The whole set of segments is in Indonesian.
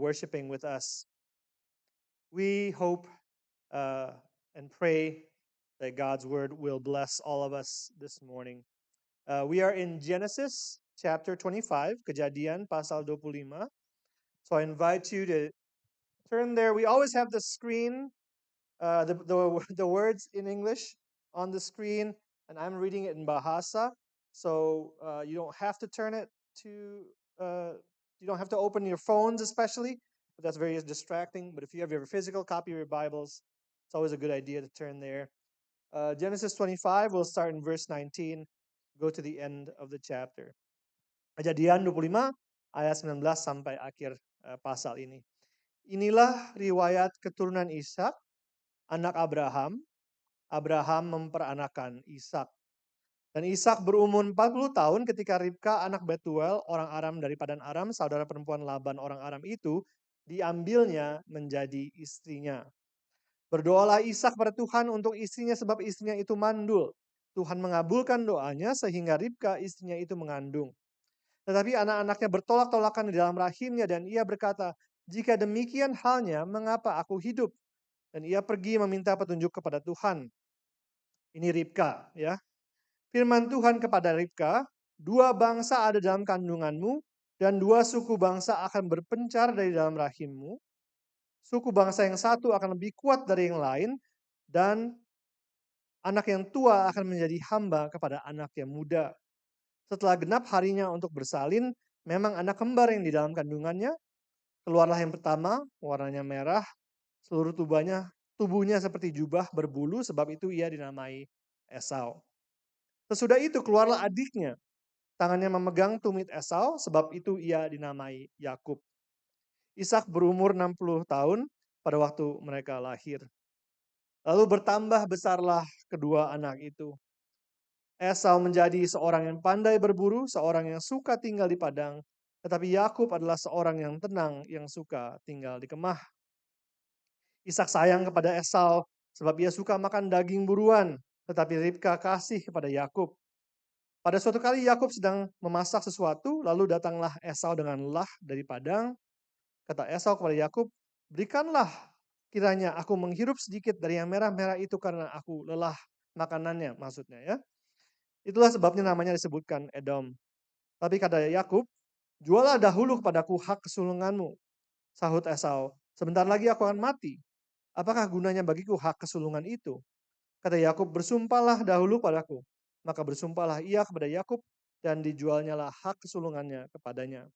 worshiping with us. We hope and pray that God's word will bless all of us this morning. We are in Genesis chapter 25, Kejadian pasal 25. So I invite you to turn there. We always have the screen, the words in English on the screen, and I'm reading it in Bahasa. So you don't have to turn it to, you don't have to open your phones especially. But that's very distracting. But if you have your physical copy of your Bibles, it's always a good idea to turn there. Genesis 25, we'll start in verse 19, go to the end of the chapter. Kejadian 25 ayat 19 sampai akhir pasal ini. Inilah riwayat keturunan Ishak, anak Abraham. Abraham memperanakan Ishak. Dan Ishak berumur 40 tahun ketika Ribka anak Betuel, orang Aram dari Padan Aram, saudara perempuan Laban orang Aram itu, diambilnya menjadi istrinya. Berdoalah Ishak pada Tuhan untuk istrinya sebab istrinya itu mandul. Tuhan mengabulkan doanya sehingga Ribka istrinya itu mengandung. Tetapi anak-anaknya bertolak-tolakan di dalam rahimnya dan ia berkata, jika demikian halnya, mengapa aku hidup? Dan ia pergi meminta petunjuk kepada Tuhan. Ini Ribka, ya. Firman Tuhan kepada Ribka, 2 bangsa ada dalam kandunganmu dan 2 suku bangsa akan berpencar dari dalam rahimmu. Suku bangsa yang satu akan lebih kuat dari yang lain dan anak yang tua akan menjadi hamba kepada anak yang muda. Setelah genap harinya untuk bersalin, memang anak kembar yang di dalam kandungannya. Keluarlah yang pertama, warnanya merah, seluruh tubuhnya seperti jubah berbulu, sebab itu ia dinamai Esau. Sesudah itu keluarlah adiknya, tangannya memegang tumit Esau, sebab itu ia dinamai Yakub. Ishak berumur 60 tahun pada waktu mereka lahir. Lalu bertambah besarlah kedua anak itu. Esau menjadi seorang yang pandai berburu, seorang yang suka tinggal di padang, tetapi Yakub adalah seorang yang tenang, yang suka tinggal di kemah. Ishak sayang kepada Esau sebab ia suka makan daging buruan, tetapi Ribka kasih kepada Yakub. Pada suatu kali Yakub sedang memasak sesuatu, lalu datanglah Esau dengan lelah dari padang. Kata Esau kepada Yakub, berikanlah kiranya aku menghirup sedikit dari yang merah-merah itu karena aku lelah makanannya, maksudnya ya. Itulah sebabnya namanya disebutkan Edom. Tapi kata Yakub, jualah dahulu kepadaku hak kesulunganmu. Sahut Esau, sebentar lagi aku akan mati. Apakah gunanya bagiku hak kesulungan itu? Kata Yakub, bersumpahlah dahulu padaku. Maka bersumpahlah ia kepada Yakub dan dijualnyalah hak kesulungannya kepadanya.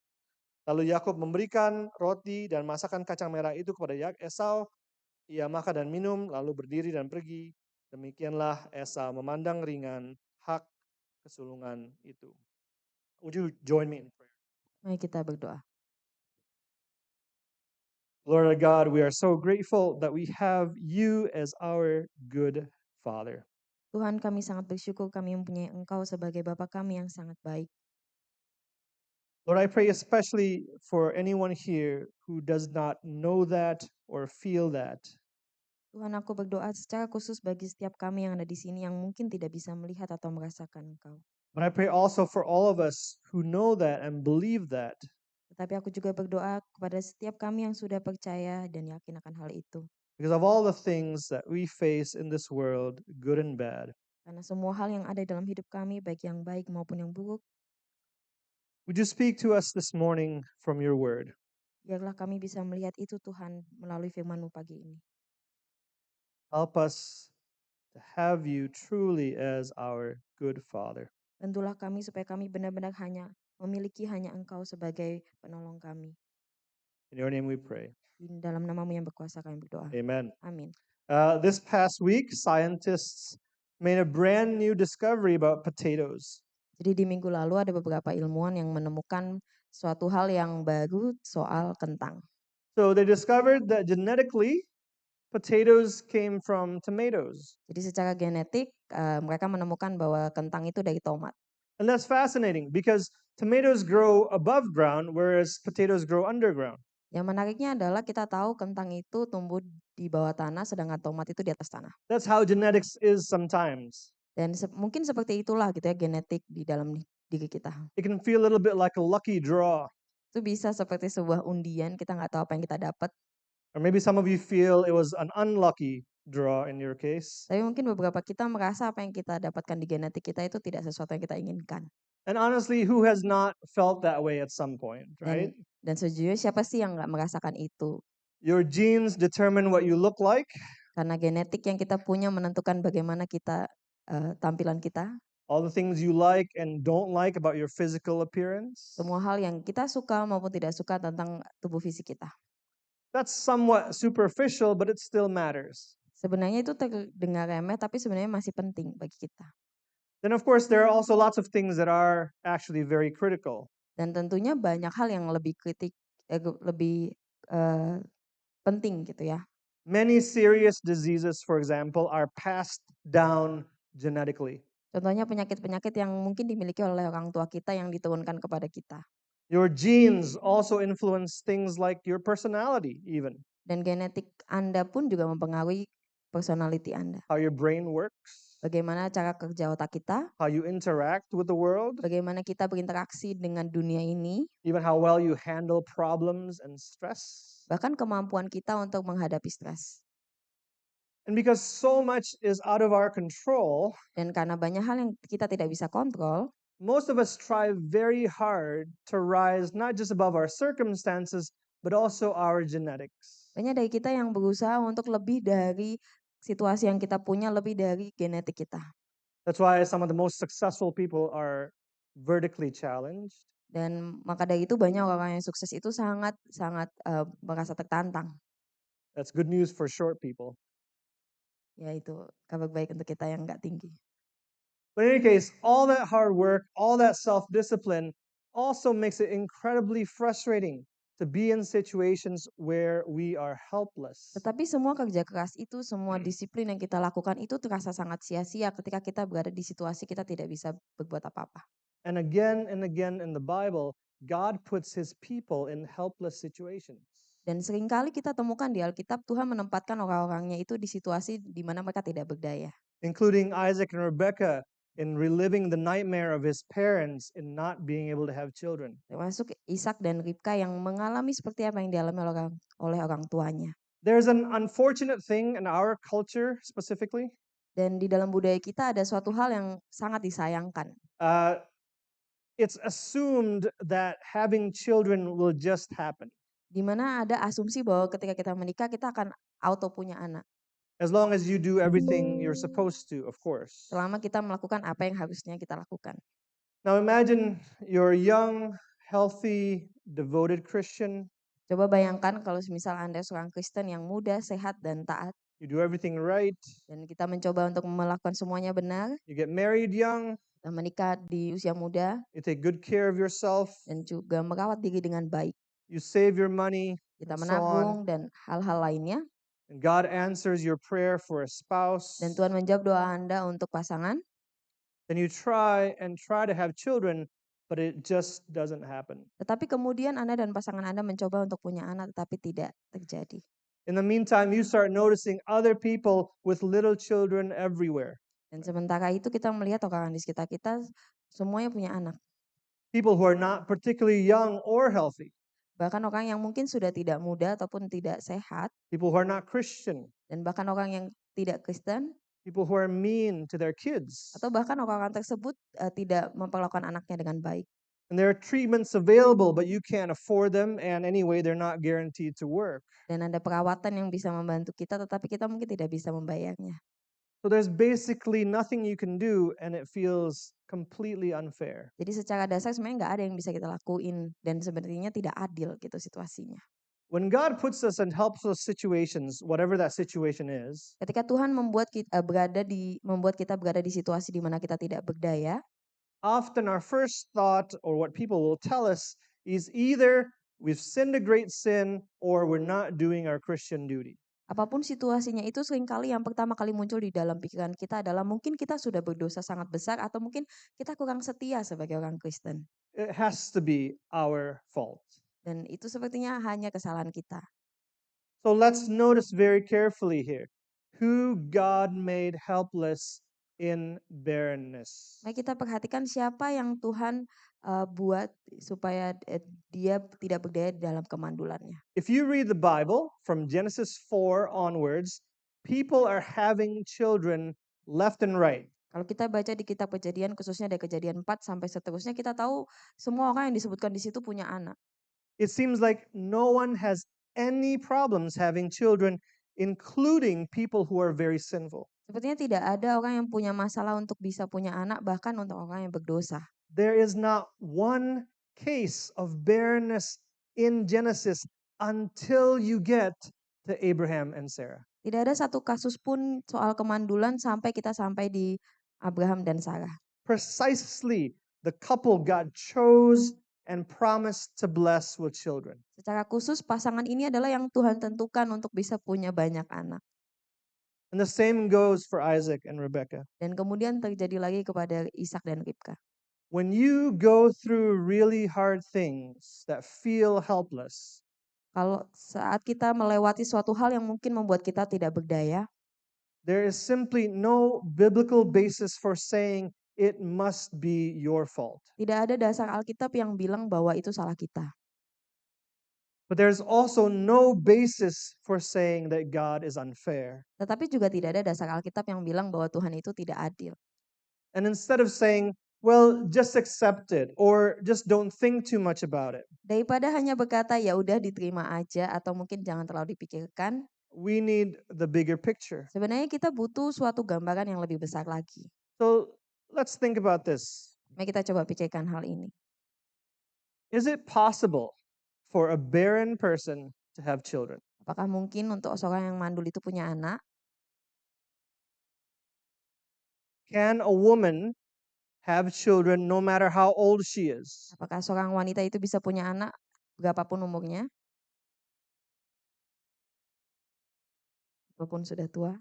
Lalu Yakub memberikan roti dan masakan kacang merah itu kepada Esau. Ia makan dan minum, lalu berdiri dan pergi. Demikianlah Esau memandang ringan hak kesulungan itu. Would you join me in prayer? Mari kita berdoa. Lord our God, we are so grateful that we have you as our good Father. Tuhan, kami sangat bersyukur kami mempunyai Engkau sebagai Bapa kami yang sangat baik. Lord, I pray especially for anyone here who does not know that or feel that. Tuhan, aku berdoa secara khusus bagi setiap kami yang ada di sini yang mungkin tidak bisa melihat atau merasakan Engkau. But I pray also for all of us who know that and believe that. Tetapi aku juga berdoa kepada setiap kami yang sudah percaya dan yakin akan hal itu. Because of all the things that we face in this world, good and bad, Karena semua hal yang ada dalam hidup kami, baik yang baik maupun yang buruk, would you speak to us this morning from your word? biarlah kami bisa melihat itu Tuhan melalui firman-Mu pagi ini. Help us to have you truly as our good Father. Bantulah kami supaya kami benar-benar memiliki hanya Engkau sebagai penolong kami. In your name we pray. Di dalam nama-Mu yang berkuasa kami berdoa. Amen. Amin. This past week, scientists made a brand new discovery about potatoes. Jadi di minggu lalu ada beberapa ilmuwan yang menemukan suatu hal yang baru soal kentang. So they discovered that genetically, potatoes came from tomatoes. Jadi secara genetik mereka menemukan bahwa kentang itu dari tomat. And that's fascinating because tomatoes grow above ground, whereas potatoes grow underground. Yang menariknya adalah kita tahu kentang itu tumbuh di bawah tanah sedangkan tomat itu di atas tanah. That's how genetics is sometimes. Dan mungkin seperti itulah gitu ya genetik di dalam diri kita. It can feel a little bit like a lucky draw. Itu bisa seperti sebuah undian, kita nggak tahu apa yang kita dapat. Or maybe some of you feel it was an unlucky draw in your case. Tapi mungkin beberapa kita merasa apa yang kita dapatkan di genetik kita itu tidak sesuatu yang kita inginkan. And honestly, who has not felt that way at some point, right? Dan sejujurnya siapa sih yang nggak merasakan itu? Your genes determine what you look like. Karena genetik yang kita punya menentukan bagaimana kita tampilan kita. All the things you like and don't like about your physical appearance. Semua hal yang kita suka maupun tidak suka tentang tubuh fisik kita. That's somewhat superficial, but it still matters. Sebenarnya itu terdengar remeh, tapi sebenarnya masih penting bagi kita. Then of course there are also lots of things that are actually very critical. Dan tentunya banyak hal yang lebih lebih penting gitu ya. Many serious diseases, for example, are passed down genetically. Contohnya penyakit-penyakit yang mungkin dimiliki oleh orang tua kita yang diturunkan kepada kita. Your genes also influence things like your personality, even Dan genetik Anda pun juga mempengaruhi personality Anda. how your brain works, Bagaimana cara kerja otak kita, how you interact with the world, bagaimana kita berinteraksi dengan dunia ini, even how well you handle problems and stress. bahkan kemampuan kita untuk menghadapi stres. And because so much is out of our control, Dan karena banyak hal yang kita tidak bisa kontrol, most of us try very hard to rise not just above our circumstances, but also our genetics. banyak dari kita yang berusaha untuk lebih dari situasi yang kita punya, lebih dari genetik kita. That's why some of the most successful people are vertically challenged. Dan maka dari itu banyak orang yang sukses itu sangat merasa tertantang. That's good news for short people. Ya itu kabar baik untuk kita yang nggak tinggi. But in any case, all that hard work, all that self-discipline also makes it incredibly frustrating to be in situations where we are helpless. Tetapi semua kerja keras itu, semua disiplin yang kita lakukan itu terasa sangat sia-sia ketika kita berada di situasi kita tidak bisa berbuat apa-apa. And again in the Bible, God puts his people in helpless situations. Dan seringkali kita temukan di Alkitab Tuhan menempatkan orang-orangnya itu di situasi di mana mereka tidak berdaya. Including Isaac and Rebekah in reliving the nightmare of his parents in not being able to have children. Termasuk Ishak dan Ribka yang mengalami seperti apa yang dialami oleh orang tuanya. There's an unfortunate thing in our culture specifically. Dan di dalam budaya kita ada suatu hal yang sangat disayangkan. It's assumed that having children will just happen. Di mana ada asumsi bahwa ketika kita menikah kita akan auto punya anak. As long as you do everything you're supposed to, of course. Selama kita melakukan apa yang harusnya kita lakukan. Now imagine you're a young, healthy, devoted Christian. Coba bayangkan kalau misal Anda seorang Kristen yang muda, sehat, dan taat. You do everything right. Dan kita mencoba untuk melakukan semuanya benar. You get married young. Kita menikah di usia muda. You take good care of yourself. Dan juga merawat diri dengan baik. You save your money. Kita and so menabung on. dan hal-hal lainnya. And God answers your prayer for a spouse. Dan Tuhan menjawab doa Anda untuk pasangan. Then you try to have children, but it just doesn't happen. Tetapi kemudian Anda dan pasangan Anda mencoba untuk punya anak, tetapi tidak terjadi. In the meantime, you start noticing other people with little children everywhere. Dan sementara itu kita melihat orang di sekitar kita semuanya punya anak. People who are not particularly young or healthy. Bahkan orang yang mungkin sudah tidak muda ataupun tidak sehat. People who are not Christian. Dan bahkan orang yang tidak Kristen. People who are mean to their kids. Atau bahkan orang-orang tersebut tidak memperlakukan anaknya dengan baik. And there are treatments available, but you can't afford them, and anyway, they're not guaranteed to work. Dan ada perawatan yang bisa membantu kita, tetapi kita mungkin tidak bisa membayarnya. So there's basically nothing you can do, and it feels completely unfair. Jadi secara dasar sebenarnya nggak ada yang bisa kita lakuin, dan sebenarnya tidak adil gitu situasinya. When God puts us in helpless situations, whatever that situation is, ketika Tuhan membuat kita berada di situasi di mana kita tidak berdaya, often our first thought or what people will tell us is either we've sinned a great sin or we're not doing our Christian duty. Apapun situasinya itu seringkali yang pertama kali muncul di dalam pikiran kita adalah mungkin kita sudah berdosa sangat besar atau mungkin kita kurang setia sebagai orang Kristen. It has to be our fault. Dan itu sepertinya hanya kesalahan kita. So let's notice very carefully here who God made helpless in barrenness. Mari kita perhatikan siapa yang Tuhan buat supaya dia tidak berdaya di dalam kemandulannya. If you read the Bible from Genesis 4 onwards, people are having children left and right. Kalau kita baca di kitab Kejadian, khususnya dari Kejadian 4 sampai seterusnya, kita tahu semua orang yang disebutkan di situ punya anak. It seems like no one has any problems having children, including people who are very sinful. Sepertinya tidak ada orang yang punya masalah untuk bisa punya anak, bahkan untuk orang yang berdosa. There is not one case of barrenness in Genesis until you get to Abraham and Sarah. Tidak ada satu kasus pun soal kemandulan sampai kita sampai di Abraham dan Sarah. Precisely the couple God chose and promised to bless with children. Secara khusus pasangan ini adalah yang Tuhan tentukan untuk bisa punya banyak anak. And the same goes for Isaac and Rebekah. Dan kemudian terjadi lagi kepada Ishak dan Ribka. When you go through really hard things that feel helpless, Kalau saat kita melewati suatu hal yang mungkin membuat kita tidak berdaya, there is simply no biblical basis for saying it must be your fault. tidak ada dasar Alkitab yang bilang bahwa itu salah kita. But there's also no basis for saying that God is unfair. Tetapi juga tidak ada dasar Alkitab yang bilang bahwa Tuhan itu tidak adil. And instead of saying, well, just accept it or just don't think too much about it, Daripada hanya berkata ya udah diterima aja atau mungkin jangan terlalu dipikirkan, we need the bigger picture. sebenarnya kita butuh suatu gambaran yang lebih besar lagi. So let's think about this. Mari kita coba pikirkan hal ini. Is it possible for a barren person to have children? Apakah mungkin untuk seorang yang mandul itu punya anak? Can a woman have children no matter how old she is? Apakah seorang wanita itu bisa punya anak berapapun umurnya? Walaupun sudah tua.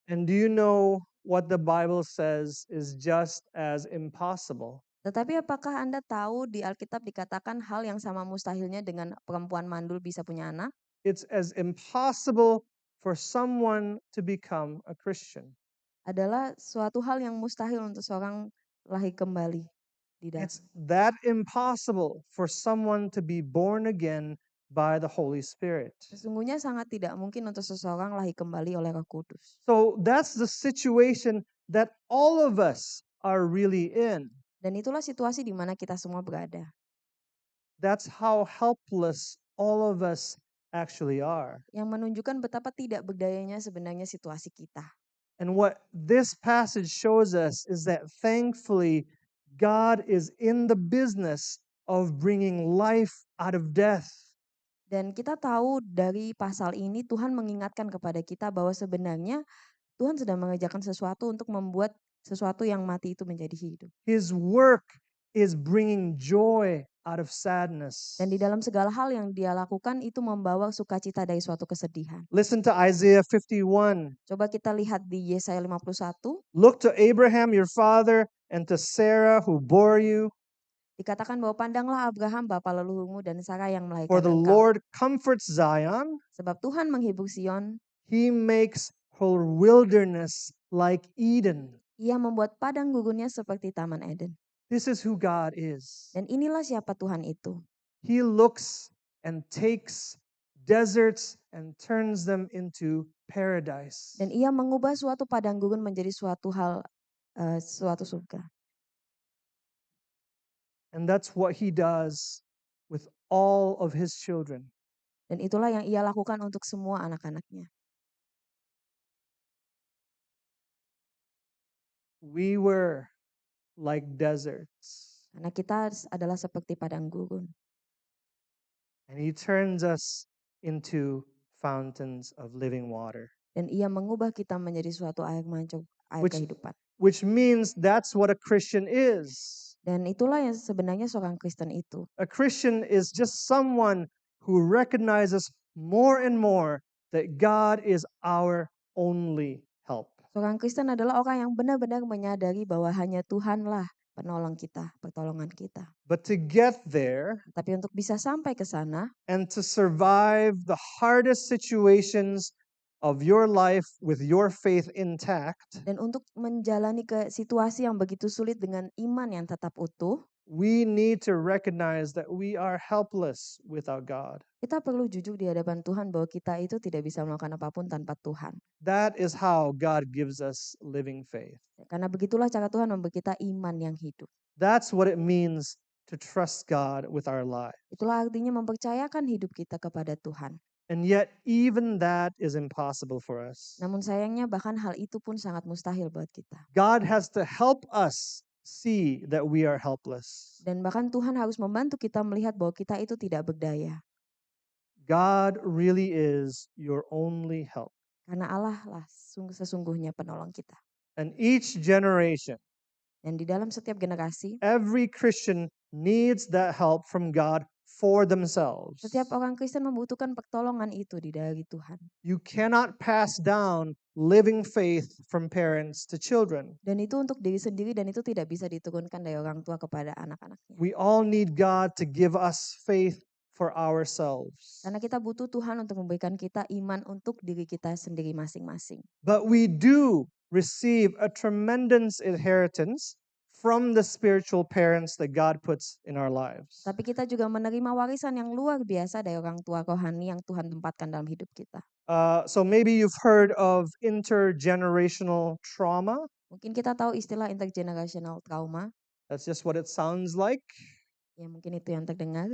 And do you know what the Bible says is just as impossible? Tetapi apakah Anda tahu di Alkitab dikatakan hal yang sama mustahilnya dengan perempuan mandul bisa punya anak? It's as impossible for someone to become a Christian. Adalah suatu hal yang mustahil untuk seorang lahir kembali di dalam. It's that impossible for someone to be born again by the Holy Spirit. Sesungguhnya sangat tidak mungkin untuk seseorang lahir kembali oleh Roh Kudus. So that's the situation that all of us are really in. Dan itulah situasi di mana kita semua berada. That's how helpless all of us actually are. Yang menunjukkan betapa tidak berdayanya sebenarnya situasi kita. And what this passage shows us is that thankfully, God is in the business of bringing life out of death. Dan kita tahu dari pasal ini Tuhan mengingatkan kepada kita bahwa sebenarnya Tuhan sedang mengerjakan sesuatu untuk membuat sesuatu yang mati itu menjadi hidup. His work is bringing joy out of sadness. Dan di dalam segala hal yang dia lakukan itu membawa sukacita dari suatu kesedihan. Listen to Isaiah 51. Coba kita lihat di Yesaya 51. Look to Abraham your father and to Sarah who bore you. Dikatakan bahwa pandanglah Abraham bapa leluhurmu dan Sarah yang For melahirkan the engkau. Lord comforts Zion. Sebab Tuhan menghibur Sion. He makes her wilderness like Eden. Ia membuat padang gurunnya seperti Taman Eden. This is who God is. Dan inilah siapa Tuhan itu. He looks and takes deserts and turns them into paradise. Dan ia mengubah suatu padang gurun menjadi suatu hal, suatu surga. And that's what he does with all of his children. Dan itulah yang ia lakukan untuk semua anak-anaknya. We were like deserts. Karena kita adalah seperti padang gurun. And he turns us into fountains of living water. Dan ia mengubah kita menjadi suatu air mancur, air Which- kehidupan. Which means that's what a Christian is. Dan itulah yang sebenarnya seorang Kristen itu. A Christian is just someone who recognizes more and more that God is our only help. Seorang Kristen adalah orang yang benar-benar menyadari bahwa hanya Tuhanlah penolong kita, pertolongan kita. But to get there Tapi untuk bisa sampai ke sana and to survive the hardest situations of your life with your faith intact, Dan untuk menjalani ke situasi yang begitu sulit dengan iman yang tetap utuh, we need to recognize that we are helpless without God. kita perlu jujur di hadapan Tuhan bahwa kita itu tidak bisa melakukan apapun tanpa Tuhan. That is how God gives us living faith. Karena begitulah cara Tuhan memberi kita iman yang hidup. That's what it means to trust God with our lives. Itulah artinya mempercayakan hidup kita kepada Tuhan. And yet, even that is impossible for us. Namun sayangnya bahkan hal itu pun sangat mustahil buat kita. God has to help us see that we are helpless. Dan bahkan Tuhan harus membantu kita melihat bahwa kita itu tidak berdaya. God really is your only help. Karena Allah lah sesungguhnya penolong kita. And each generation, Dan di dalam setiap generasi, every Christian needs that help from God for themselves. setiap orang Kristen membutuhkan pertolongan itu dari Tuhan. You cannot pass down living faith from parents to children. Dan itu untuk diri sendiri dan itu tidak bisa diturunkan dari orang tua kepada anak-anaknya. We all need God to give us faith for ourselves. Karena kita butuh Tuhan untuk memberikan kita iman untuk diri kita sendiri masing-masing. But we do receive a tremendous inheritance from the spiritual parents that God puts in our lives. Tapi kita juga menerima warisan yang luar biasa dari orang tua rohani yang Tuhan tempatkan dalam hidup kita. So maybe you've heard of intergenerational trauma. Mungkin kita tahu istilah intergenerational trauma. That's just what it sounds like. Ya mungkin itu yang terdengar.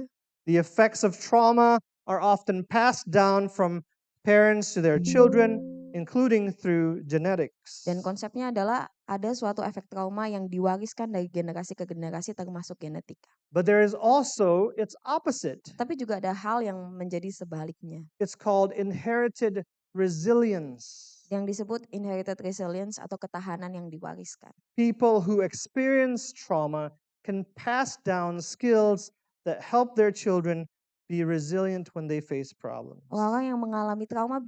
The effects of trauma are often passed down from parents to their children, including through genetics. Dan konsepnya adalah ada suatu efek trauma yang diwariskan dari generasi ke generasi termasuk genetika. But there is also its opposite. Tapi juga ada hal yang menjadi sebaliknya. It's called inherited resilience. Yang disebut inherited resilience atau ketahanan yang diwariskan. People who experience trauma can pass down skills that help their children be resilient when they face problems. Orang yang mengalami trauma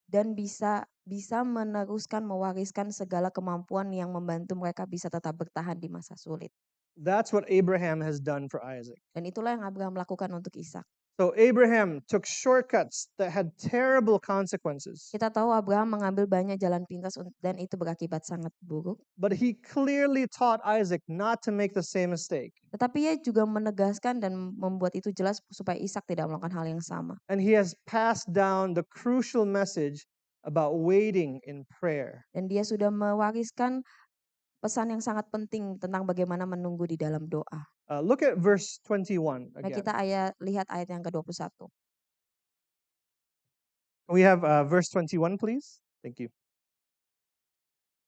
dan bisa meneruskan mewariskan segala kemampuan yang membantu mereka bisa tetap bertahan di masa sulit. That's what Abraham has done for Isaac. Dan itulah yang Abraham lakukan untuk Ishak. So Abraham took shortcuts that had terrible consequences. Kita tahu Abraham mengambil banyak jalan pintas dan itu berakibat sangat buruk. But he clearly taught Isaac not to make the same mistake. Tetapi ia juga menegaskan dan membuat itu jelas supaya Ishak tidak melakukan hal yang sama. And he has passed down the crucial message about waiting in prayer. Dan dia sudah mewariskan pesan yang sangat penting tentang bagaimana menunggu di dalam doa. Look at verse 21 Nah, again. kita lihat ayat yang ke-21. We have verse 21, please. Thank you.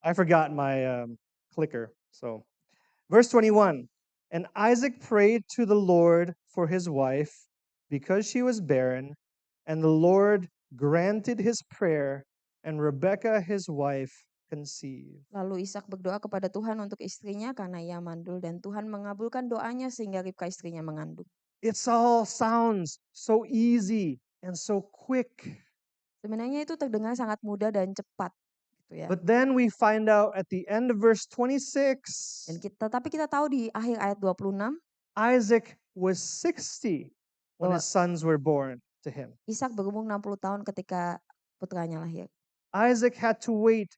I forgot my clicker. So, verse 21. And Isaac prayed to the Lord for his wife because she was barren, and the Lord granted his prayer, and Rebekah his wife conceived. Lalu Ishak berdoa kepada Tuhan untuk istrinya karena ia mandul dan Tuhan mengabulkan doanya sehingga Ribka istrinya mengandung. It all sounds so easy and so quick. Sebenarnya itu terdengar sangat mudah dan cepat gitu ya. But then we find out at the end of verse 26, Tapi kita tahu di akhir ayat 26 Isaac was 60 when bahwa his sons were born to him. Ishak berumur 60 tahun ketika putranya lahir. Isaac had to wait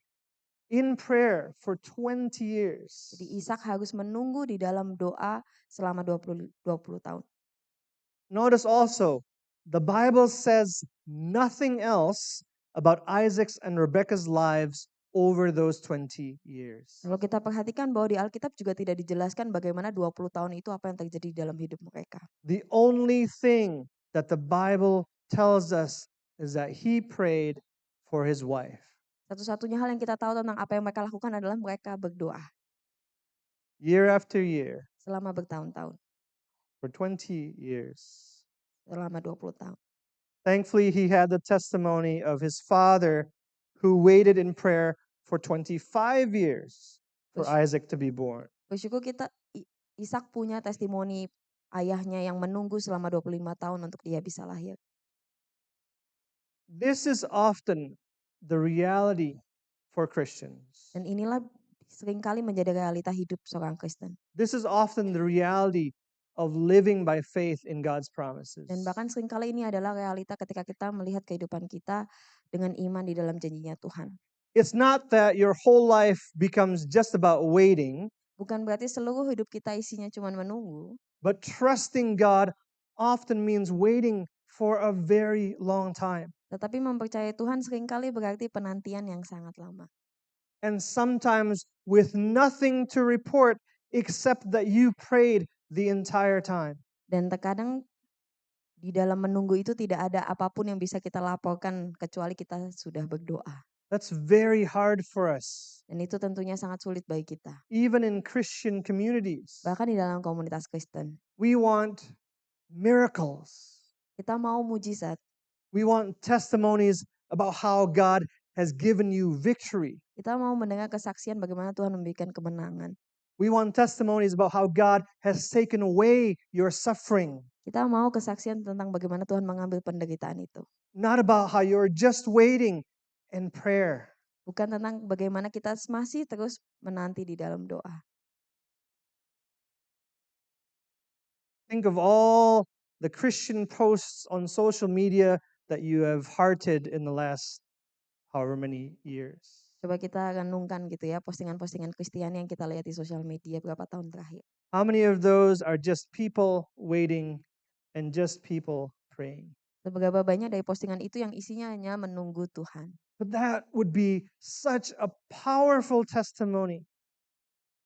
in prayer for 20 years. Jadi Ishak harus menunggu di dalam doa selama 20 tahun. Notice also, the Bible says nothing else about Isaac's and Rebekah's lives over those 20 years. Kalau kita perhatikan bahwa di Alkitab juga tidak dijelaskan bagaimana 20 tahun itu apa yang terjadi di dalam hidup mereka. The only thing that the Bible tells us is that he prayed for his wife. Satu-satunya hal yang kita tahu tentang apa yang mereka lakukan adalah mereka berdoa. Year after year. Selama bertahun-tahun. For 20 years. Selama 20 tahun. Thankfully, he had the testimony of his father who waited in prayer for 25 years for Isaac to be born. Bersyukur kita Ishak punya testimoni ayahnya yang menunggu selama 25 tahun untuk dia bisa lahir. This is often the reality for Christians. Dan inilah seringkali menjadi realita hidup seorang Kristen. This is often the reality of living by faith in God's Dan promises. bahkan seringkali ini adalah realita ketika kita melihat kehidupan kita dengan iman di dalam janjinya Tuhan. It's not that your whole life becomes just about waiting, Bukan berarti seluruh hidup kita isinya cuma menunggu, but trusting God often means waiting for a very long time. tetapi mempercayai Tuhan seringkali berarti penantian yang sangat lama. And sometimes with nothing to report except that you prayed the entire time. Dan terkadang di dalam menunggu itu tidak ada apapun yang bisa kita laporkan kecuali kita sudah berdoa. That's very hard for us, Dan itu tentunya sangat sulit bagi kita. even in Christian communities. Bahkan di dalam komunitas Kristen. We want miracles. Kita mau mujizat. We want testimonies about how God has given you victory. Kita mau mendengar kesaksian bagaimana Tuhan memberikan kemenangan. We want testimonies about how God has taken away your suffering, Kita mau kesaksian tentang bagaimana Tuhan mengambil penderitaan itu. not about how you're just waiting in prayer. Bukan tentang bagaimana kita masih terus menanti di dalam doa. Think of all the Christian posts on social media that you have hearted in the last however many years. Coba kita renungkan gitu ya, postingan-postingan Kristiani yang kita lihat di sosial media berapa tahun terakhir. How many of those are just people waiting and just people praying? Seberapa banyak dari postingan itu yang isinya hanya menunggu Tuhan. But that would be such a powerful testimony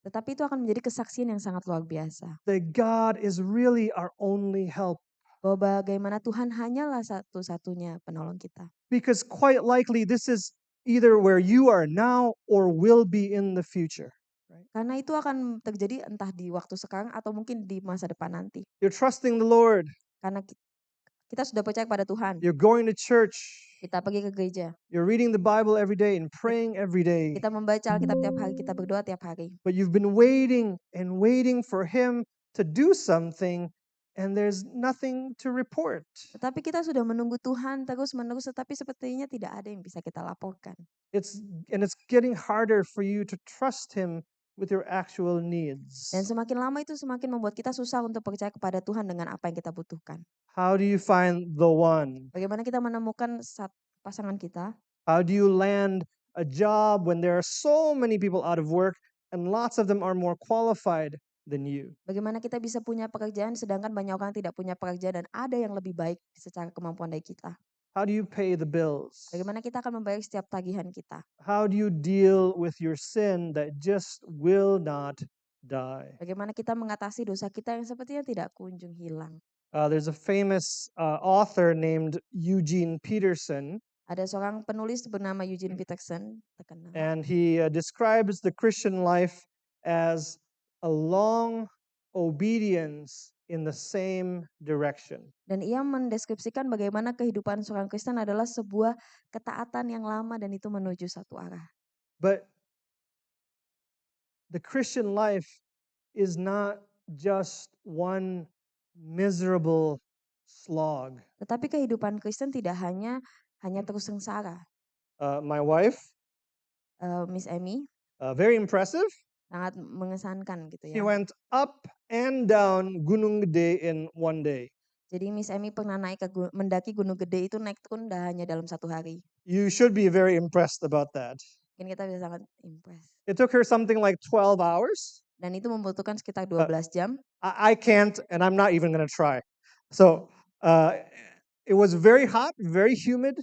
Tetapi itu akan menjadi kesaksian yang sangat luar biasa. that God is really our only help. Bahwa bagaimana Tuhan hanyalah satu-satunya penolong kita. Because quite likely this is either where you are now or will be in the future. Karena itu akan terjadi entah di waktu sekarang atau mungkin di masa depan nanti. You're trusting the Lord. Karena kita sudah percaya pada Tuhan. You're going to church. Kita pergi ke gereja. You're reading the Bible every day and praying every day. Kita membaca Alkitab tiap hari, kita berdoa tiap hari. But you've been waiting and waiting for Him to do something, and there's nothing to report. Tetapi kita sudah menunggu Tuhan terus-menerus, tetapi sepertinya tidak ada yang bisa kita laporkan. It's getting harder for you to trust Him with your actual needs. Dan semakin lama itu semakin membuat kita susah untuk percaya kepada Tuhan dengan apa yang kita butuhkan. How do you find the one? Bagaimana kita menemukan pasangan kita? How do you land a job when there are so many people out of work and lots of them are more qualified than you? Bagaimana kita bisa punya pekerjaan sedangkan banyak orang tidak punya pekerjaan dan ada yang lebih baik secara kemampuan dari kita? How do you pay the bills? Bagaimana kita akan membayar setiap tagihan kita? How do you deal with your sin that just will not die? Bagaimana kita mengatasi dosa kita yang sepertinya tidak kunjung hilang? There's a famous author named Eugene Peterson, Ada seorang penulis bernama Eugene Peterson, terkenal. and he describes the Christian life as a long obedience in the same direction. Dan ia mendeskripsikan bagaimana kehidupan seorang Kristen adalah sebuah ketaatan yang lama dan itu menuju satu arah. But the Christian life is not just one miserable slog. Tetapi kehidupan Kristen tidak hanya terus sengsara. My wife, Miss Emmy very impressive. sangat mengesankan gitu She ya. went up and down Gunung Gede in one day. Jadi Miss Emmy pernah naik mendaki Gunung Gede itu naik turun hanya dalam satu hari. You should be very impressed about that. Mungkin kita bisa sangat impress. It took her something like 12 hours. Dan itu membutuhkan sekitar 12 jam. I can't, and I'm not even going to try. So it was very hot, very humid.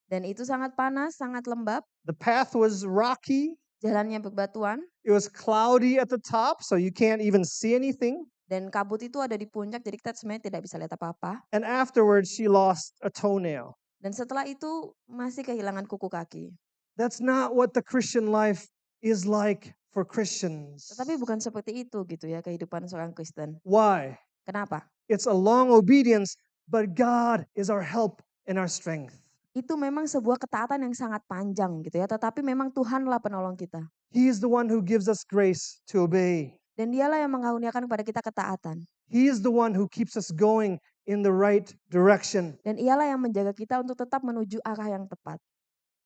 Dan itu sangat panas, sangat lembab. The path was rocky. Jalannya berbatuan. It was cloudy at the top, so you can't even see anything. Dan kabut itu ada di puncak, jadi kita sebenarnya tidak bisa lihat apa-apa. And afterwards, she lost a toenail. Dan setelah itu masih kehilangan kuku kaki. That's not what the Christian life is like for Christians. Tetapi bukan seperti itu gitu ya kehidupan seorang Kristen. Why? Kenapa? It's a long obedience, but God is our help and our strength. Itu memang sebuah ketaatan yang sangat panjang gitu ya, tetapi memang Tuhanlah penolong kita. He is the one who gives us grace to obey. Dan dialah yang mengaruniakan kepada kita ketaatan. He is the one who keeps us going in the right direction. Dan ialah yang menjaga kita untuk tetap menuju arah yang tepat.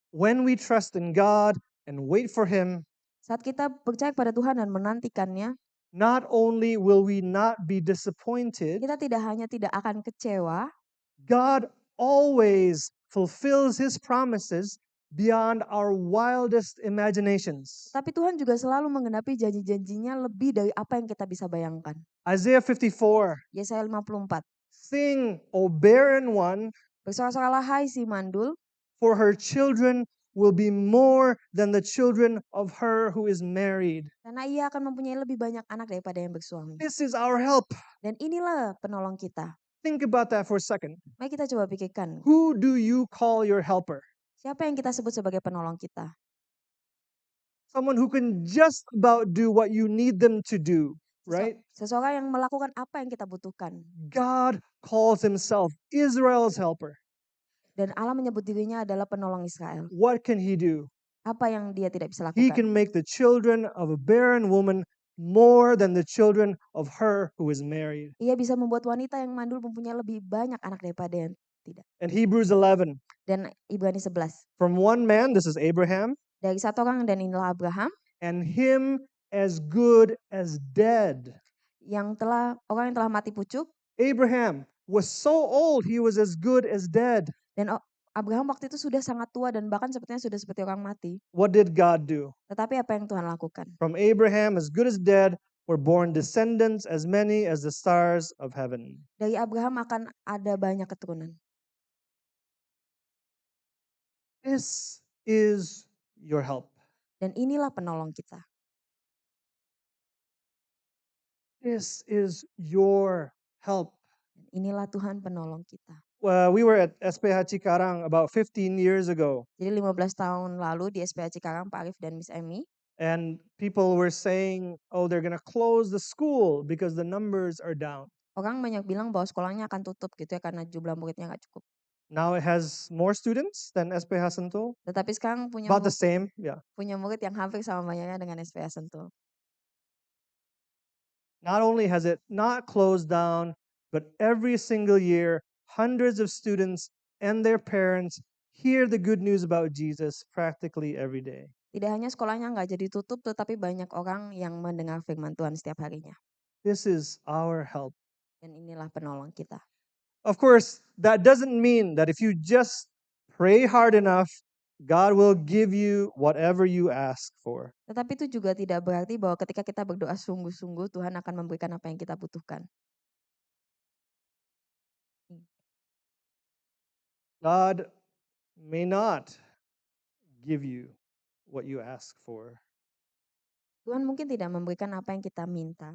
When we trust in God and wait for Him, Saat kita percaya kepada Tuhan dan menantikannya, not only will we not be disappointed, kita tidak hanya tidak akan kecewa, God always fulfills his promises beyond our wildest imaginations. tapi Tuhan juga selalu menggenapi janji-janjinya lebih dari apa yang kita bisa bayangkan. Isaiah 54, Yesaya 54. sing, O barren one, Bersorak-soraklah hai si mandul, for her children will be more than the children of her who is married. karena ia akan mempunyai lebih banyak anak daripada yang bersuami. This is our help. Dan inilah penolong kita. Think about that for a second. Mari kita coba pikirkan, Who do you call your helper? siapa yang kita sebut sebagai penolong kita? Someone who can just about do what you need them to do, right? Seseorang yang melakukan apa yang kita butuhkan. God calls himself Israel's helper. Dan Allah menyebut dirinya adalah penolong Israel. What can he do? Apa yang dia tidak bisa He lakukan? can make the children of a barren woman more than the children of her who is married. Ia bisa membuat wanita yang mandul mempunyai lebih banyak anak daripada yang tidak. And Hebrews 11, Dan Ibrani 11. from one man, this is Abraham, Dari satu orang, dan inilah Abraham, and him as good as dead. orang yang telah mati pucuk. Abraham was so old, he was as good as dead. Dan Abraham waktu itu sudah sangat tua dan bahkan sepertinya sudah seperti orang mati. What did God do? Tetapi apa yang Tuhan lakukan? From Abraham, as good as dead, were born descendants as many as the stars of heaven. Dari Abraham akan ada banyak keturunan. This is your help. Dan inilah penolong kita. This is your help. Dan inilah Tuhan penolong kita. We were at SPH Cikarang about 15 years ago, Jadi 15 tahun lalu di SPH Cikarang, Pak Arif dan Miss Emmy, and people were saying, oh, they're going to close the school because the numbers are down. orang banyak bilang bahwa sekolahnya akan tutup gitu ya karena jumlah muridnya nggak cukup. Now it has more students than SPH Sentul. Tetapi sekarang About the same, yeah. punya murid yang hampir sama banyaknya dengan SPH Sentul. Not only has it not closed down, but every single year, hundreds of students and their parents hear the good news about Jesus practically every day. Tidak hanya sekolahnya nggak jadi tutup, tetapi banyak orang yang mendengar firman Tuhan setiap harinya. This is our help. Dan inilah penolong kita. Of course, that doesn't mean that if you just pray hard enough, God will give you whatever you ask for. Tetapi itu juga tidak berarti bahwa ketika kita berdoa sungguh-sungguh, Tuhan akan memberikan apa yang kita butuhkan. God may not give you what you ask for. Tuhan mungkin tidak memberikan apa yang kita minta.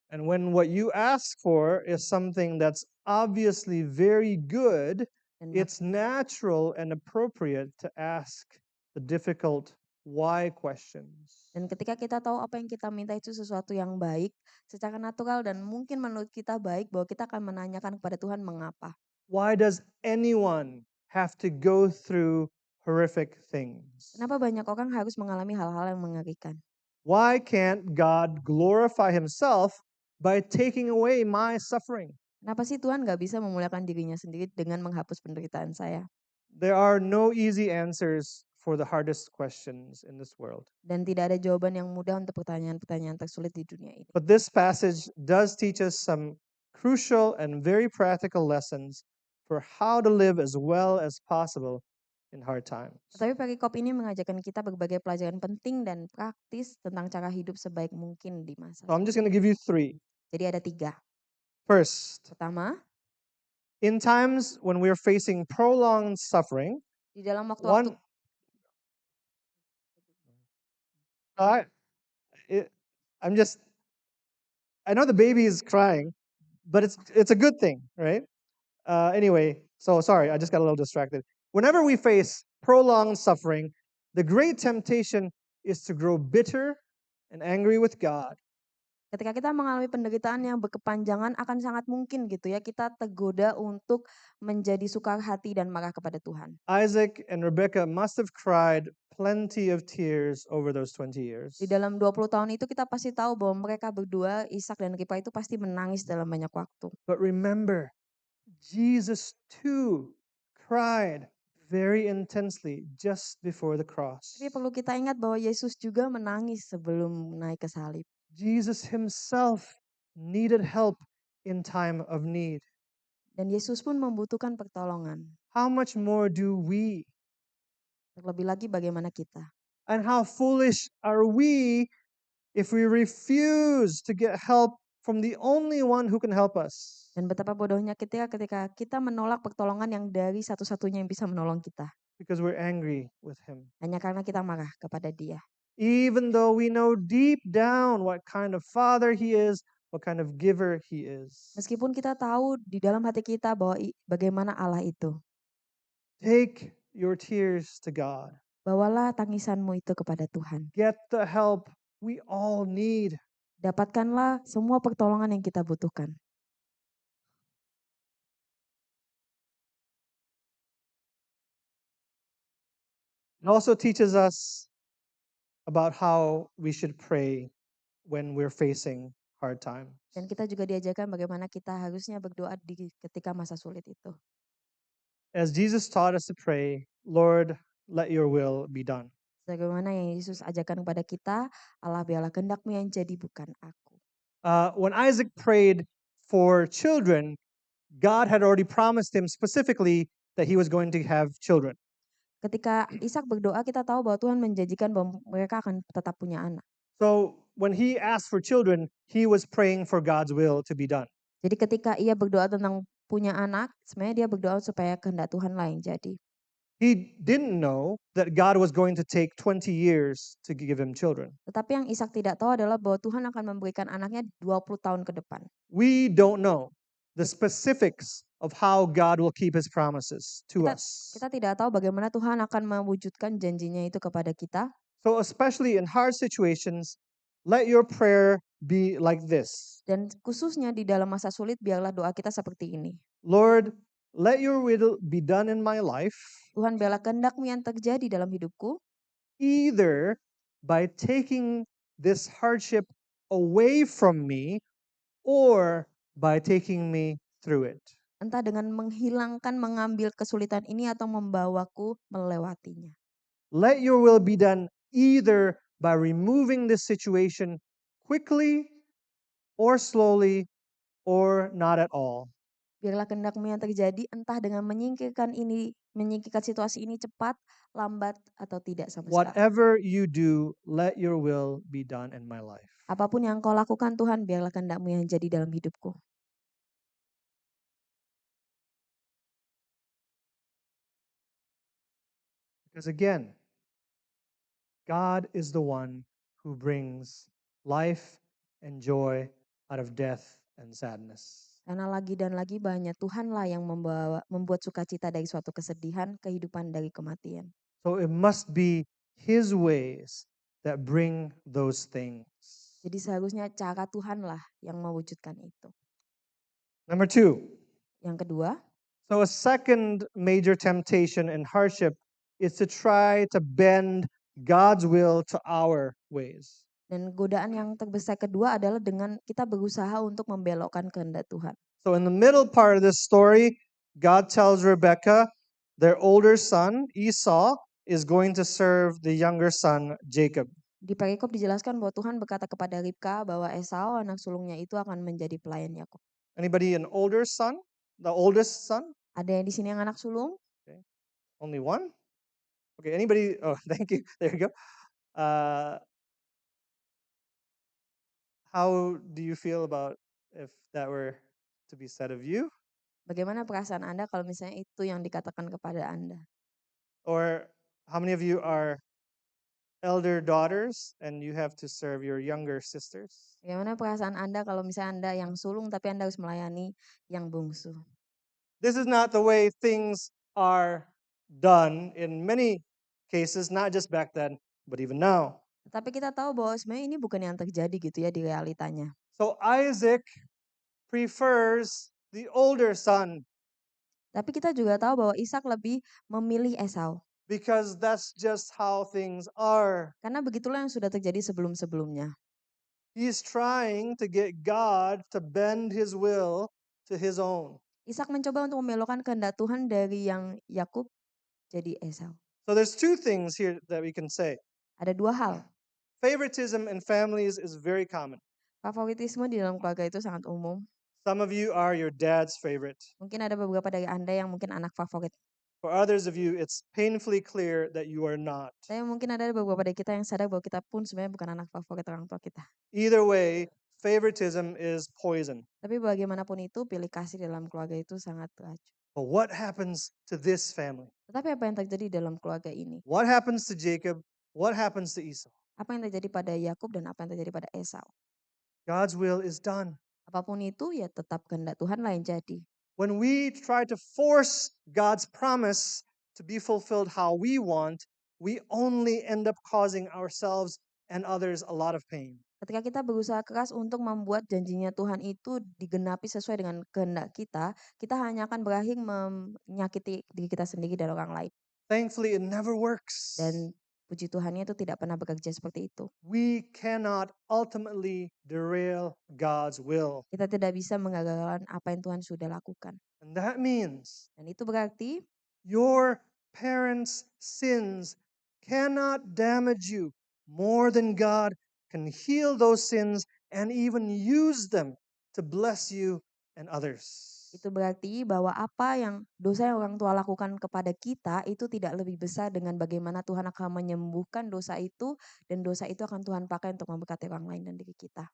And when what you ask for is something that's obviously very good, Dan, it's natural and appropriate to ask the difficult why questions. dan ketika kita tahu apa yang kita minta itu sesuatu yang baik, secara natural dan mungkin menurut kita baik, bahwa kita akan menanyakan kepada Tuhan mengapa. Why does anyone have to go through horrific things? Kenapa banyak orang harus mengalami hal-hal yang mengerikan? Why can't God glorify himself by taking away my suffering? Kenapa sih Tuhan gak bisa memuliakan dirinya sendiri dengan menghapus penderitaan saya? There are no easy answers for the hardest questions in this world. Dan tidak ada jawaban yang mudah untuk pertanyaan-pertanyaan tersulit di dunia ini. But this passage does teach us some crucial and very practical lessons for how to live as well as possible in hard times. Tetapi perikop ini mengajarkan kita berbagai pelajaran penting dan praktis tentang cara hidup sebaik mungkin di masa. So I'm just going to give you 3. Jadi ada 3. First, Pertama, in times when we're facing prolonged suffering, di dalam waktu-waktu I know the baby is crying, but it's a good thing, right? Anyway, so sorry, I just got a little distracted. Whenever we face prolonged suffering, the great temptation is to grow bitter and angry with God. ketika kita mengalami penderitaan yang berkepanjangan, akan sangat mungkin gitu ya kita tergoda untuk menjadi sukar hati dan marah kepada Tuhan. Isaac and Rebekah must have cried plenty of tears over those 20 years. Di dalam 20 tahun itu kita pasti tahu bahwa mereka berdua, Ishak dan Ribka itu pasti menangis dalam banyak waktu. But remember, Jesus too cried very intensely just before the cross. Tapi perlu kita ingat bahwa Yesus juga menangis sebelum naik ke salib. Jesus himself needed help in time of need. Dan Yesus pun membutuhkan pertolongan. How much more do we? Terlebih lagi bagaimana kita. And how foolish are we if we refuse to get help from the only one who can help us? Dan betapa bodohnya ketika kita menolak pertolongan yang dari satu-satunya yang bisa menolong kita. Because we're angry with him. Hanya karena kita marah kepada dia. Even though we know deep down what kind of father he is, what kind of giver he is. Meskipun kita tahu di dalam hati kita bahwa bagaimana Allah itu. Take your tears to God. Bawalah tangisanmu itu kepada Tuhan. Get the help we all need. Dapatkanlah semua pertolongan yang kita butuhkan. It also teaches us about how we should pray when we're facing hard times. Dan kita juga diajarkan bagaimana kita harusnya berdoa ketika masa sulit itu. As Jesus taught us to pray, Lord, let your will be done. Sebagaimana yang Yesus ajarkan kepada kita, Allah biarlah kehendak-Mu yang jadi bukan aku. When Isaac prayed for children, God had already promised him specifically that he was going to have children. Ketika Ishak berdoa, kita tahu bahwa Tuhan menjanjikan bahwa mereka akan tetap punya anak. So when he asked for children, he was praying for God's will to be done. Jadi ketika ia berdoa tentang punya anak, sebenarnya dia berdoa supaya kehendak Tuhan lah yang jadi. He didn't know that God was going to take 20 years to give him children. Tetapi yang Ishak tidak tahu adalah bahwa Tuhan akan memberikan anaknya 20 tahun ke depan. We don't know the specifics of how God will keep his promises to us. Kita tidak tahu bagaimana Tuhan akan mewujudkan janjinya itu kepada kita. So especially in hard situations, let your prayer be like this. Dan khususnya di dalam masa sulit, biarlah doa kita seperti ini. Lord, let your will be done in my life. Tuhan, biarlah kehendak-Mu yang terjadi dalam hidupku. Either by taking this hardship away from me or by taking me through it. Entah dengan mengambil kesulitan ini atau membawaku melewatinya. Let your will be done either by removing this situation quickly or slowly or not at all. Biarlah kehendak-Mu yang terjadi entah dengan menyingkirkan situasi ini cepat, lambat, atau tidak sama sekali. Whatever you do, let your will be done in my life. Apapun yang Kau lakukan Tuhan, biarlah kehendak-Mu yang jadi dalam hidupku. Because again, God is the one who brings life and joy out of death and sadness. Karena lagi dan lagi banyak Tuhanlah yang membuat sukacita dari suatu kesedihan, kehidupan dari kematian. So it must be His ways that bring those things. Jadi seharusnya cara Tuhanlah yang mewujudkan itu. Number 2. Yang kedua, so a second major temptation and hardship is to try to bend God's will to our ways. Dan godaan yang terbesar kedua adalah dengan kita berusaha untuk membelokkan kehendak Tuhan. So in the middle part of this story, God tells Rebekah their older son, Esau, is going to serve the younger son, Jacob. Di perikop dijelaskan bahwa Tuhan berkata kepada Ribka bahwa Esau anak sulungnya itu akan menjadi pelayan Yakub. Anybody an older son? The oldest son? Ada yang di sini yang anak sulung? Okay. Only one? Okay, anybody? Oh, thank you. There you go. How do you feel about if that were to be said of you? Bagaimana perasaan Anda kalau misalnya itu yang dikatakan kepada Anda? Or how many of you are elder daughters and you have to serve your younger sisters? Bagaimana perasaan Anda kalau misalnya Anda yang sulung tapi Anda harus melayani yang bungsu? This is not the way things are done in many cases, not just back then, but even now. Tapi kita tahu bahwa sebenarnya ini bukan yang terjadi gitu ya di realitanya. So Isaac prefers the older son. Tapi kita juga tahu bahwa Ishak lebih memilih Esau. Because that's just how things are. Karena begitulah yang sudah terjadi sebelum-sebelumnya. He's trying to get God to bend his will to his own. Ishak mencoba untuk membelokkan kehendak Tuhan dari yang Yakub jadi Esau. So there's two things here that we can say. Ada dua hal. Favoritism in families is very common. Favoritisme di dalam keluarga itu sangat umum. Some of you are your dad's favorite. Mungkin ada beberapa dari Anda yang mungkin anak favorit. For others of you, it's painfully clear that you are not. Tapi mungkin ada beberapa dari kita yang sadar bahwa kita pun sebenarnya bukan anak favorit orang tua kita. Either way, favoritism is poison. Tapi bagaimanapun itu, pilih kasih dalam keluarga itu sangat racun. But what happens to this family? Tetapi apa yang terjadi dalam keluarga ini? What happens to Jacob? What happens to Esau? Apa yang terjadi pada Yakub dan apa yang terjadi pada Esau? God's will is done. Apapun itu ya tetap kehendak Tuhanlah yang jadi. When we try to force God's promise to be fulfilled how we want, we only end up causing ourselves and others a lot of pain. Ketika kita berusaha keras untuk membuat janjinya Tuhan itu digenapi sesuai dengan kehendak kita hanya akan berakhir menyakiti diri kita sendiri dan orang lain. Thankfully, it never works. Dan puji Tuhannya itu tidak pernah bekerja seperti itu. We cannot ultimately derail God's will. Kita tidak bisa mengagalkan apa yang Tuhan sudah lakukan. And that means Dan itu berarti your parents' sins cannot damage you more than God can heal those sins and even use them to bless you and others. itu berarti bahwa apa yang dosa yang orang tua lakukan kepada kita itu tidak lebih besar dengan bagaimana Tuhan akan menyembuhkan dosa itu dan dosa itu akan Tuhan pakai untuk memberkati orang lain dan diri kita.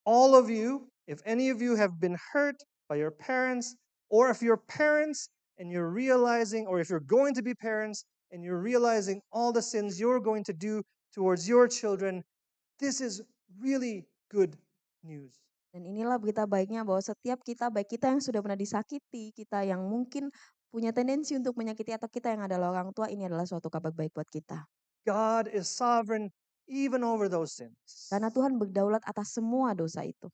All of you, if any of you have been hurt by your parents, or if you're parents and you're realizing, or if you're going to be parents and you're realizing all the sins you're going to do towards your children, this is really good news. Dan inilah berita baiknya bahwa setiap kita, baik kita yang sudah pernah disakiti, kita yang mungkin punya tendensi untuk menyakiti atau kita yang adalah orang tua, ini adalah suatu kabar baik buat kita. God is sovereign even over those sins. Karena Tuhan berdaulat atas semua dosa itu.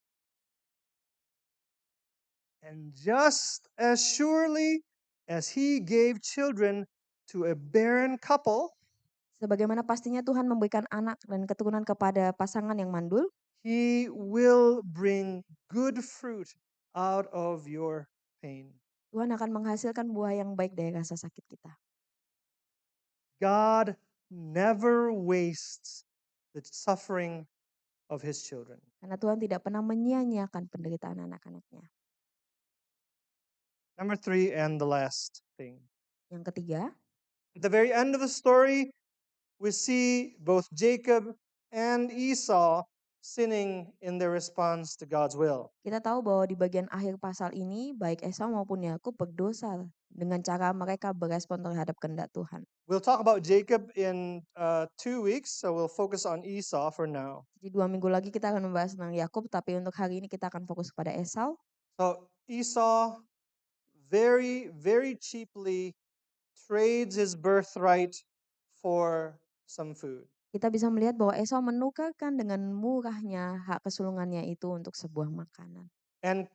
And just as surely as He gave children to a barren couple, Sebagaimana pastinya Tuhan memberikan anak dan keturunan kepada pasangan yang mandul, He will bring good fruit out of your pain. Tuhan akan menghasilkan buah yang baik dari rasa sakit kita. God never wastes the suffering of His children. Karena Tuhan tidak pernah menyia-nyiakan penderitaan anak-anaknya. Number 3, and the last thing. Yang ketiga, At the very end of the story, we see both Jacob and Esau sinning in their response to God's will. kita tahu bahwa di bagian akhir pasal ini, baik Esau maupun Yakub berdosa dengan cara mereka berespon terhadap kehendak Tuhan. We'll talk about Jacob in 2 weeks, so we'll focus on Esau for now. Jadi 2 minggu lagi kita akan membahas tentang Yakub, tapi untuk hari ini kita akan fokus pada Esau. So Esau very, very cheaply trades his birthright for some food. Kita bisa melihat bahwa Esau menukarkan dengan murahnya hak kesulungannya itu untuk sebuah makanan. And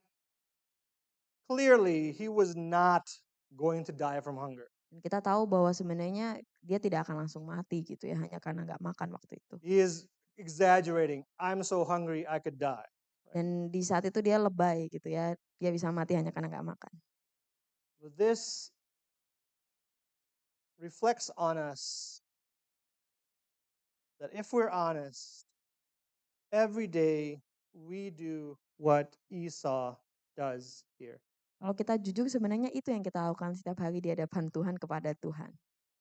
clearly, he was not going to die from hunger. Dan kita tahu bahwa sebenarnya dia tidak akan langsung mati gitu ya, hanya karena nggak makan waktu itu. He is exaggerating. I'm so hungry, I could die. Dan di saat itu dia lebay gitu ya, dia bisa mati hanya karena nggak makan. But this reflects on us that if we're honest, every day we do what Esau does here. Kalau kita jujur sebenarnya itu yang kita lakukan setiap hari di hadapan Tuhan kepada Tuhan.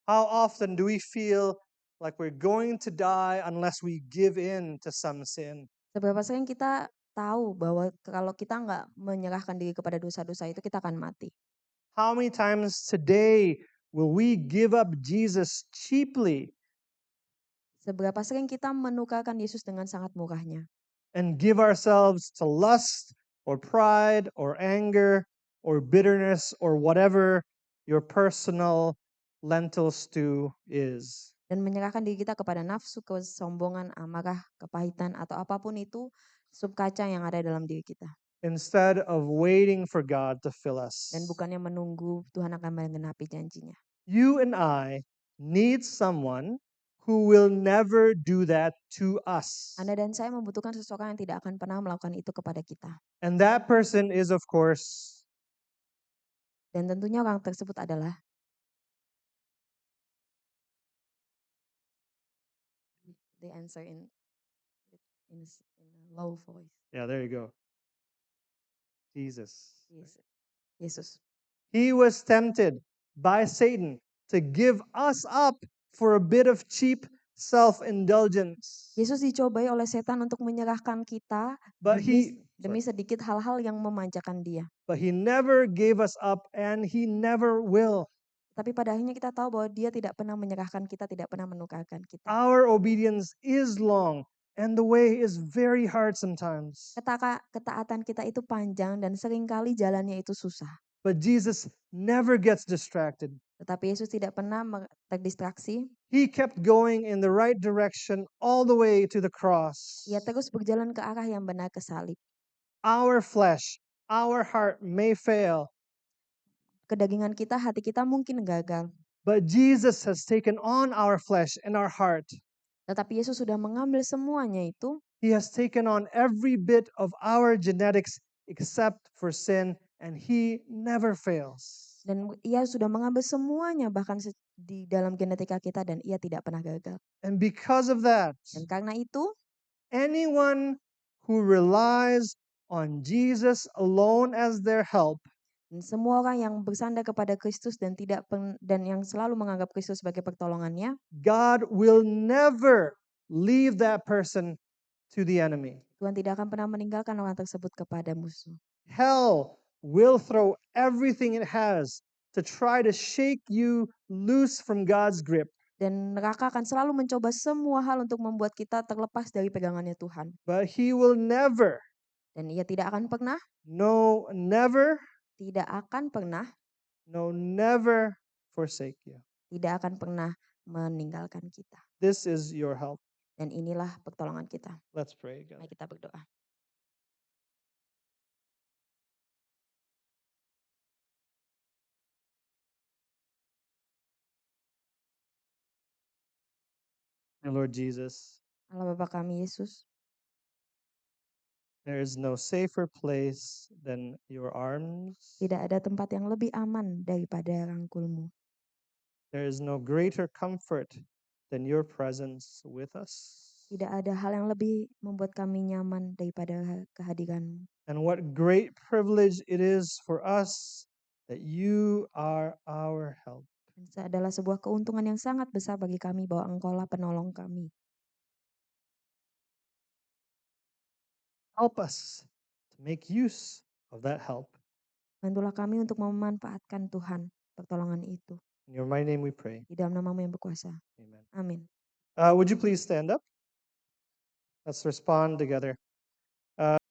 How often do we feel like we're going to die unless we give in to some sin? Seberapa sering kita tahu bahwa kalau kita nggak menyerahkan diri kepada dosa-dosa itu kita akan mati. How many times today will we give up Jesus cheaply Seberapa sering kita menukarkan Yesus dengan sangat murahnya. and give ourselves to lust or pride or anger or bitterness or whatever your personal lentil stew is? Dan menyerahkan diri kita kepada nafsu, kesombongan, amarah, kepahitan, atau apapun itu sup kacang yang ada dalam diri kita. Instead of waiting for God to fill us. Dan bukannya menunggu Tuhan akan menggenapi janjinya. You and I need someone who will never do that to us. Anda dan saya membutuhkan seseorang yang tidak akan pernah melakukan itu kepada kita. And that person is, of course, Dan tentunya orang tersebut adalah They answer in a low voice. Yeah, there you go. Jesus. Yesus. He was tempted by Satan to give us up for a bit of cheap self-indulgence. Yesus dicobai oleh setan untuk menyerahkan kita But demi sedikit hal-hal yang memanjakan dia. But he never gave us up and he never will. Tapi pada akhirnya kita tahu bahwa dia tidak pernah menyerahkan kita, tidak pernah menukarkan kita. Our obedience is long and the way is very hard sometimes. Ketaatan kita itu panjang dan seringkali jalannya itu susah. But Jesus never gets distracted. Tetapi Yesus tidak pernah terdistraksi. He kept going in the right direction all the way to the cross. Ia terus berjalan ke arah yang benar, ke salib. Our flesh, our heart may fail. Kedagingan kita, hati kita mungkin gagal. But Jesus has taken on our flesh and our heart. Tetapi Yesus sudah mengambil semuanya itu. He has taken on every bit of our genetics except for sin, and he never fails. Dan ia sudah mengambil semuanya, bahkan di dalam genetika kita, dan ia tidak pernah gagal. And because of that, dan karena itu, anyone who relies on Jesus alone as their help, dan semua orang yang bersandar kepada Kristus dan yang selalu menganggap Kristus sebagai pertolongannya, God will never leave that person to the enemy. Tuhan tidak akan pernah meninggalkan orang tersebut kepada musuh. Hell will throw everything it has to try to shake you loose from God's grip. Dan neraka akan selalu mencoba semua hal untuk membuat kita terlepas dari pegangannya Tuhan. But he will never, dan ia tidak akan pernah, tidak akan pernah, never forsake you. Tidak akan pernah meninggalkan kita. This is your help. Dan inilah pertolongan kita. Let's pray again. Mari kita berdoa. Lord Jesus, Allah Bapa kami Yesus, there is no safer place than your arms. Tidak ada tempat yang lebih aman daripada rangkulmu. There is no greater comfort than your presence with us. Tidak ada hal yang lebih membuat kami nyaman daripada kehadiranmu. And what great privilege it is for us that you are our help. Itu adalah sebuah keuntungan yang sangat besar bagi kami bahwa Engkaulah penolong kami. Help us to make use of that help. Bantulah kami untuk memanfaatkan Tuhan pertolongan itu. In your mighty name we pray. Di dalam nama-Mu yang berkuasa. Amen. Amin. Would you please stand up? Let's respond together.